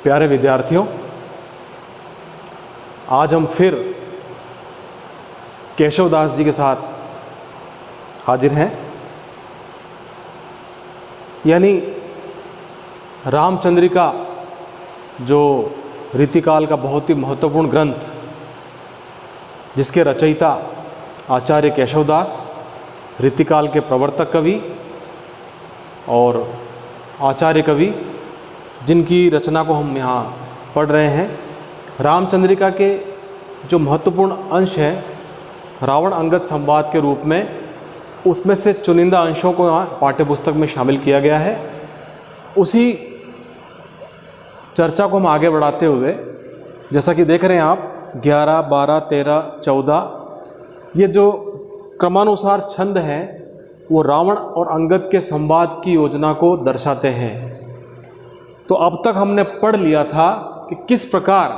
प्यारे विद्यार्थियों, आज हम फिर केशवदास जी के साथ हाजिर हैं। यानी रामचंद्रिका जो रीतिकाल का बहुत ही महत्वपूर्ण ग्रंथ, जिसके रचयिता आचार्य केशवदास, रीतिकाल के प्रवर्तक कवि और आचार्य कवि, जिनकी रचना को हम यहाँ पढ़ रहे हैं। रामचंद्रिका के जो महत्वपूर्ण अंश हैं रावण अंगद संवाद के रूप में, उसमें से चुनिंदा अंशों को यहाँ पाठ्यपुस्तक में शामिल किया गया है। उसी चर्चा को हम आगे बढ़ाते हुए, जैसा कि देख रहे हैं आप, 11, 12, 13, 14 ये जो क्रमानुसार छंद हैं वो रावण और अंगद के संवाद की योजना को दर्शाते हैं। तो अब तक हमने पढ़ लिया था कि किस प्रकार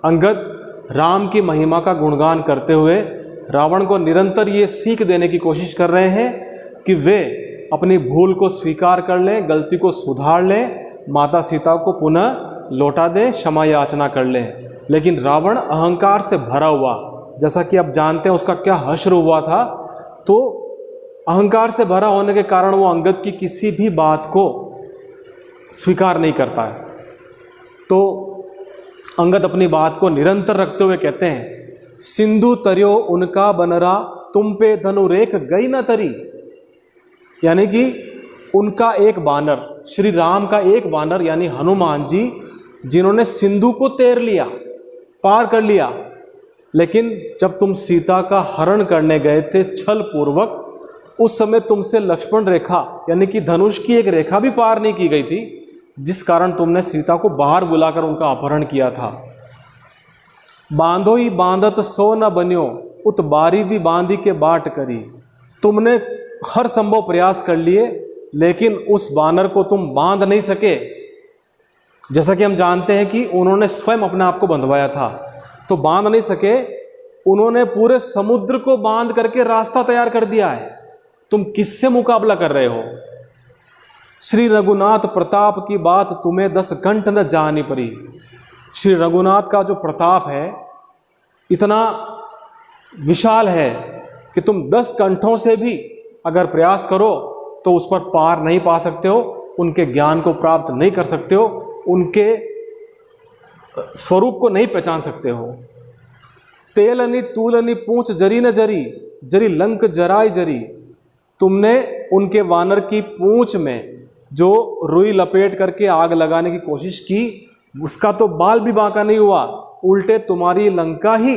अंगद राम की महिमा का गुणगान करते हुए रावण को निरंतर ये सीख देने की कोशिश कर रहे हैं कि वे अपनी भूल को स्वीकार कर लें, गलती को सुधार लें, माता सीता को पुनः लौटा दें, क्षमा याचना कर लें। लेकिन रावण अहंकार से भरा हुआ, जैसा कि आप जानते हैं उसका क्या हश्र हुआ था, तो अहंकार से भरा होने के कारण वो अंगद की किसी भी बात को स्वीकार नहीं करता है। तो अंगद अपनी बात को निरंतर रखते हुए कहते हैं, सिंधु तरियो उनका बनरा, तुम पे धनुरेख गई न तरी। यानी कि उनका एक बानर, श्री राम का एक बानर यानी हनुमान जी, जिन्होंने सिंधु को तैर लिया, पार कर लिया, लेकिन जब तुम सीता का हरण करने गए थे छल पूर्वक, उस समय तुमसे लक्ष्मण रेखा यानी कि धनुष की एक रेखा भी पार नहीं की गई थी, जिस कारण तुमने सीता को बाहर बुलाकर उनका अपहरण किया था। बांधो ही बांधत सो न बन्यो, उत बारीदी बांधी के बाट करी। तुमने हर संभव प्रयास कर लिए, लेकिन उस बानर को तुम बांध नहीं सके। जैसा कि हम जानते हैं कि उन्होंने स्वयं अपने आप को बंधवाया था, तो बांध नहीं सके। उन्होंने पूरे समुद्र को बांध करके रास्ता तैयार कर दिया है। तुम किससे मुकाबला कर रहे हो? श्री रघुनाथ प्रताप की बात तुम्हें 10 कंठ न जानी पड़ी। श्री रघुनाथ का जो प्रताप है इतना विशाल है कि तुम 10 कंठों से भी अगर प्रयास करो तो उस पर पार नहीं पा सकते हो, उनके ज्ञान को प्राप्त नहीं कर सकते हो, उनके स्वरूप को नहीं पहचान सकते हो। तेलनी तूलनी पूंछ जरी न जरी, जरी लंक जराई जरी। तुमने उनके वानर की पूंछ में जो रुई लपेट करके आग लगाने की कोशिश की, उसका तो बाल भी बांका नहीं हुआ, उल्टे तुम्हारी लंका ही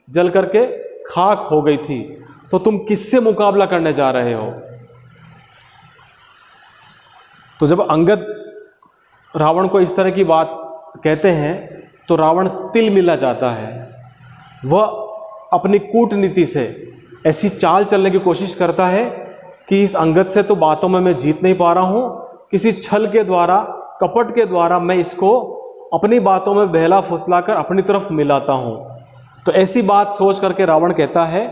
जल करके खाक हो गई थी। तो तुम किससे मुकाबला करने जा रहे हो? तो जब अंगद रावण को इस तरह की बात कहते हैं तो रावण तिलमिला जाता है। वह अपनी कूटनीति से ऐसी चाल चलने की कोशिश करता है कि इस अंगद से तो बातों में मैं जीत नहीं पा रहा हूँ, किसी छल के द्वारा, कपट के द्वारा मैं इसको अपनी बातों में बहला फुसलाकर अपनी तरफ मिलाता हूँ। तो ऐसी बात सोच करके रावण कहता है,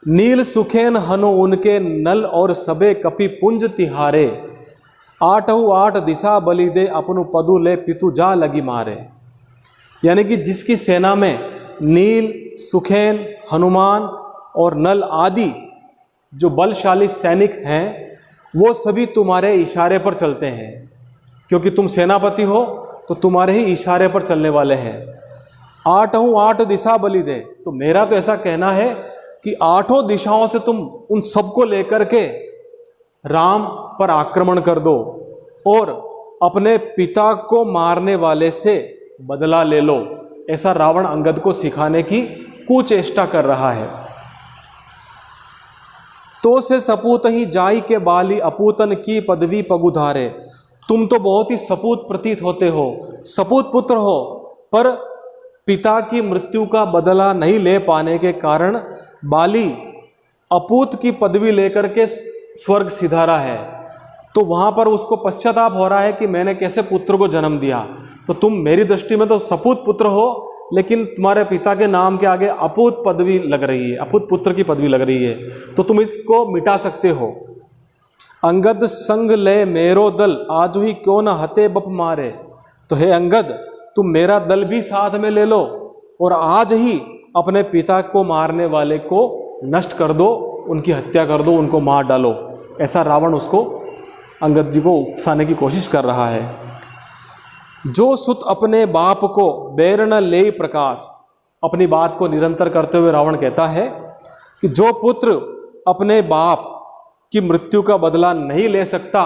नील सुखेन हनु उनके नल और सबे कपि पुंज तिहारे, 8 दिशा बलि दे अपनु पदु ले पितु जा लगी मारे। यानी कि जिसकी सेना में नील, सुखेन, हनुमान और नल आदि जो बलशाली सैनिक हैं, वो सभी तुम्हारे इशारे पर चलते हैं, क्योंकि तुम सेनापति हो तो तुम्हारे ही इशारे पर चलने वाले हैं। 8 दिशा बलि दे, तो मेरा तो ऐसा कहना है कि 8 दिशाओं से तुम उन सबको लेकर के राम पर आक्रमण कर दो और अपने पिता को मारने वाले से बदला ले लो। ऐसा रावण अंगद को सिखाने की कुचेष्टा कर रहा है। तो से सपूत ही जाई के बाली, अपूतन की पदवी पगुधारे। तुम तो बहुत ही सपूत प्रतीत होते हो, सपूत पुत्र हो, पर पिता की मृत्यु का बदला नहीं ले पाने के कारण बाली अपूत की पदवी लेकर के स्वर्ग सिधारा है। तो वहाँ पर उसको पश्चाताप हो रहा है कि मैंने कैसे पुत्र को जन्म दिया। तो तुम मेरी दृष्टि में तो सपूत पुत्र हो, लेकिन तुम्हारे पिता के नाम के आगे अपूत पदवी लग रही है, अपूत पुत्र की पदवी लग रही है, तो तुम इसको मिटा सकते हो। अंगद संग ले मेरो दल, आजु ही क्यों न हते बप मारे। तो हे अंगद, तुम मेरा दल भी साथ में ले लो और आज ही अपने पिता को मारने वाले को नष्ट कर दो, उनकी हत्या कर दो, उनको मार डालो। ऐसा रावण उसको, अंगद जी को उकसाने की कोशिश कर रहा है। जो सुत अपने बाप को बैर न ले प्रकाश, अपनी बात को निरंतर करते हुए रावण कहता है कि जो पुत्र अपने बाप की मृत्यु का बदला नहीं ले सकता,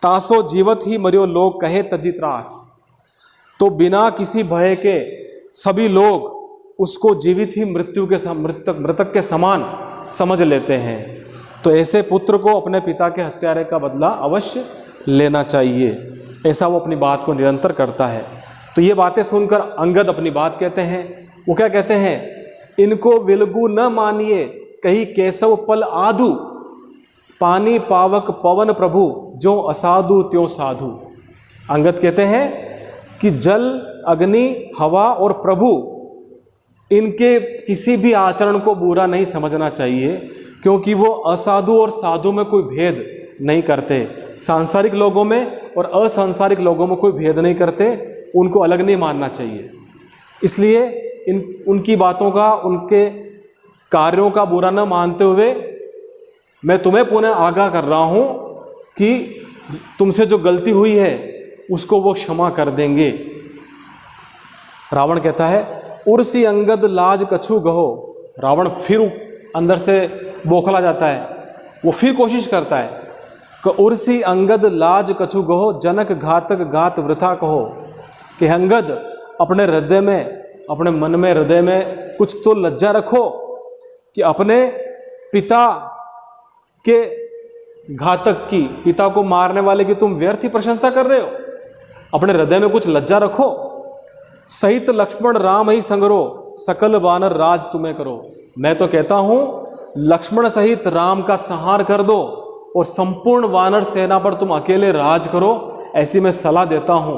तासो जीवत ही मरियो लोग कहे तजी त्रास, तो बिना किसी भय के सभी लोग उसको जीवित ही मृत्यु के मृतक के समान समझ लेते हैं। तो ऐसे पुत्र को अपने पिता के हत्यारे का बदला अवश्य लेना चाहिए। ऐसा वो अपनी बात को निरंतर करता है। तो ये बातें सुनकर अंगद अपनी बात कहते हैं। वो क्या कहते हैं? इनको विलगु न मानिए कही केशव पल आधु, पानी पावक पवन प्रभु जो असाधु त्यों साधु। अंगद कहते हैं कि जल, अग्नि, हवा और प्रभु, इनके किसी भी आचरण को बुरा नहीं समझना चाहिए, क्योंकि वो असाधु और साधु में कोई भेद नहीं करते। सांसारिक लोगों में और असंसारिक लोगों में कोई भेद नहीं करते, उनको अलग नहीं मानना चाहिए। इसलिए उनकी बातों का, उनके कार्यों का बुरा न मानते हुए मैं तुम्हें पुनः आगाह कर रहा हूँ कि तुमसे जो गलती हुई है उसको वो क्षमा कर देंगे। रावण कहता है उर्सी अंगद लाज कछु गहो। रावण फिर अंदर से बौखला जाता है, वो फिर कोशिश करता है कि उर्सी अंगद लाज कछु गहो, जनक घातक घात वृथा कहो। कि अंगद अपने हृदय में, अपने मन में, हृदय में कुछ तो लज्जा रखो कि अपने पिता के घातक की, पिता को मारने वाले की तुम व्यर्थ ही प्रशंसा कर रहे हो। अपने हृदय में कुछ लज्जा रखो। सहित लक्ष्मण राम ही संगरो, सकल वानर राज तुम्हें करो। मैं तो कहता हूं लक्ष्मण सहित राम का संहार कर दो और संपूर्ण वानर सेना पर तुम अकेले राज करो, ऐसी मैं सलाह देता हूं।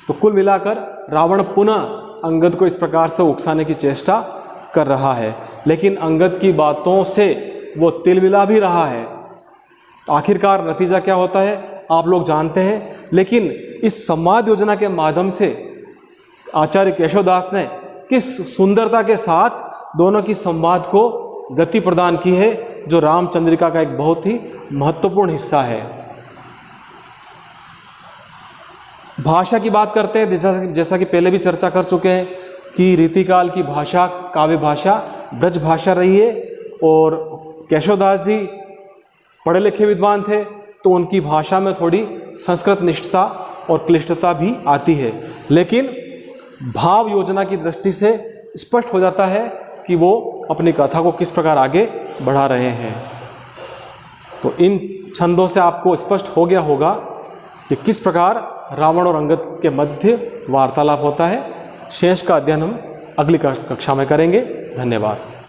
तो कुल मिलाकर रावण पुनः अंगद को इस प्रकार से उकसाने की चेष्टा कर रहा है, लेकिन अंगद की बातों से वो तिलमिला भी रहा है। आखिरकार नतीजा क्या होता है आप लोग जानते हैं। लेकिन इस संवाद योजना के माध्यम से आचार्य केशवदास ने किस सुंदरता के साथ दोनों की संवाद को गति प्रदान की है, जो रामचंद्रिका का एक बहुत ही महत्वपूर्ण हिस्सा है। भाषा की बात करते हैं। जैसा कि पहले भी चर्चा कर चुके हैं कि रीतिकाल की भाषा काव्य भाषा ब्रज भाषा रही है, और केशवदास जी पढ़े लिखे विद्वान थे, तो उनकी भाषा में थोड़ी संस्कृत निष्ठता और क्लिष्टता भी आती है। लेकिन भाव योजना की दृष्टि से स्पष्ट हो जाता है कि वो अपनी कथा को किस प्रकार आगे बढ़ा रहे हैं। तो इन छंदों से आपको स्पष्ट हो गया होगा कि किस प्रकार रावण और अंगद के मध्य वार्तालाप होता है। शेष का अध्ययन हम अगली कक्षा में करेंगे। धन्यवाद।